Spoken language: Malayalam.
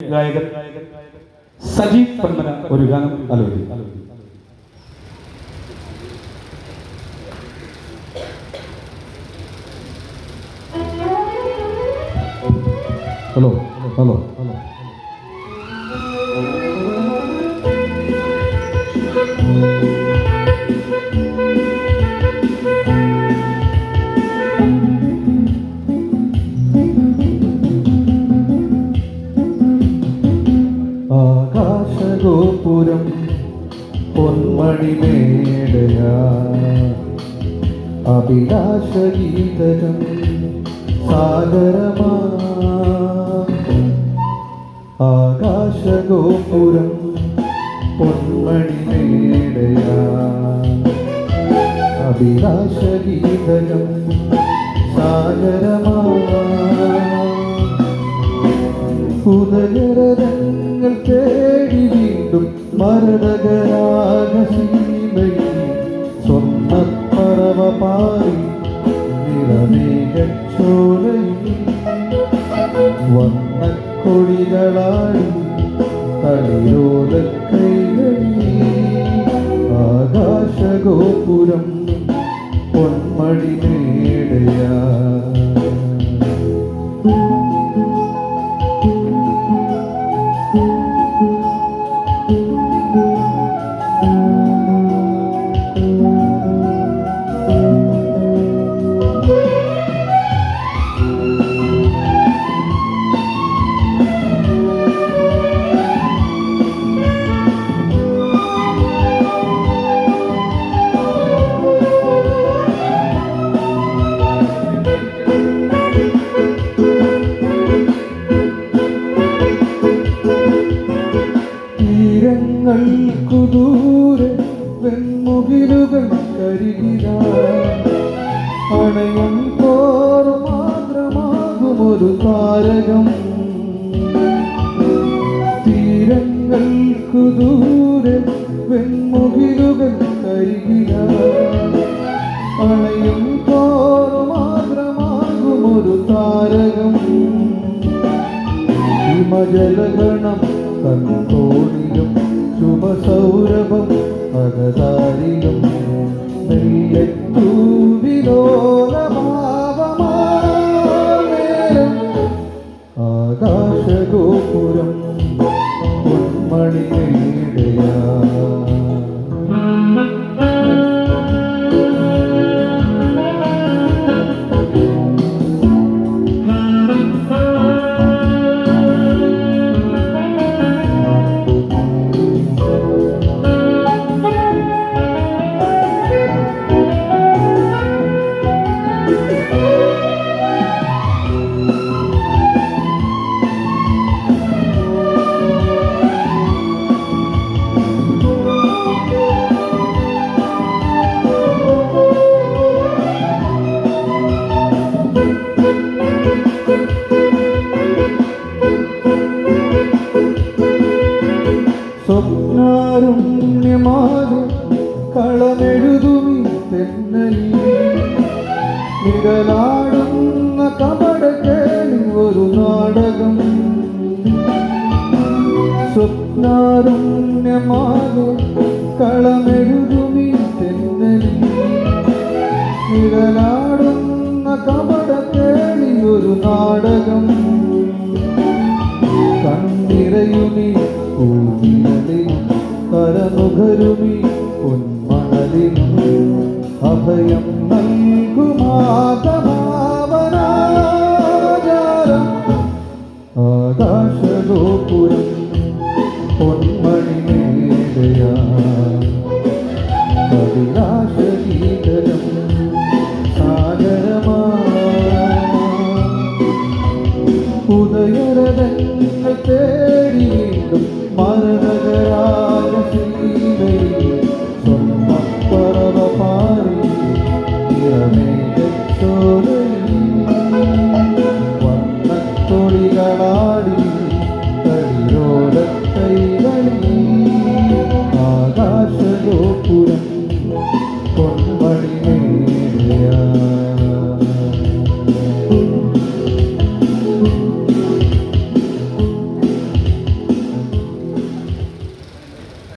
ഗായകൻ സജീവ് പന്മന ഒരു ഗാനം ആലോചിക്കും. ഹലോ ഹലോ ഹലോ ആകാശഗോപുരം പൊന്മണിമേടയാ അഭിലാഷഗീതകം സാഗരമാ ആകാശഗോപുരം പൊന്മണിമേടയാ അഭിലാഷഗീതകം സാഗരമാ ഉദയരങ്ങൾ തേടി വീണ്ടും മരണകരാഗസീമയിൽ സ്വർണ്ണപ്പറവ പാറി നിറമേഘച്ചോലയിൽ വർണ്ണക്കൊടികളാടി തളിരോലക്കൈകളിൽ ആകാശഗോപുരം പൊന്മണിമേടയാ തീരങ്ങൾക്കു ദൂരെ വെൺമുകിലുകൾ അണയും തോർ മാത്രമാകുമൊരു താരകം തീരങ്ങൾക്കു ദൂരെ വെൺമുകിലുകൾ അണയും തോർ മാത്രമാകുമൊരു താരകം ഹിമജലഗണം കൺകോണിലും ശുഭസൗരഭം അകതാരിലും നെയ്യത്തൂവിലോലമാവമാനേരം ആകാശഗോപുരം പൊന്മണിമേടയാ സ്വപ്നാരുണ്യമാകും കളമെഴുതുമീ തെന്നലിൽ നിഴലാടുന്ന കപടക്കേളി ഒരു നാടകം സ്വപ്നാരുണ്യമാകും കളമെഴുതുമീ തെന്നലിൽ നിഴലാടുന്ന കപടക്കേളി ഒരു നാടകം കണ്ണിറയുമീ കരമുഖരുമീ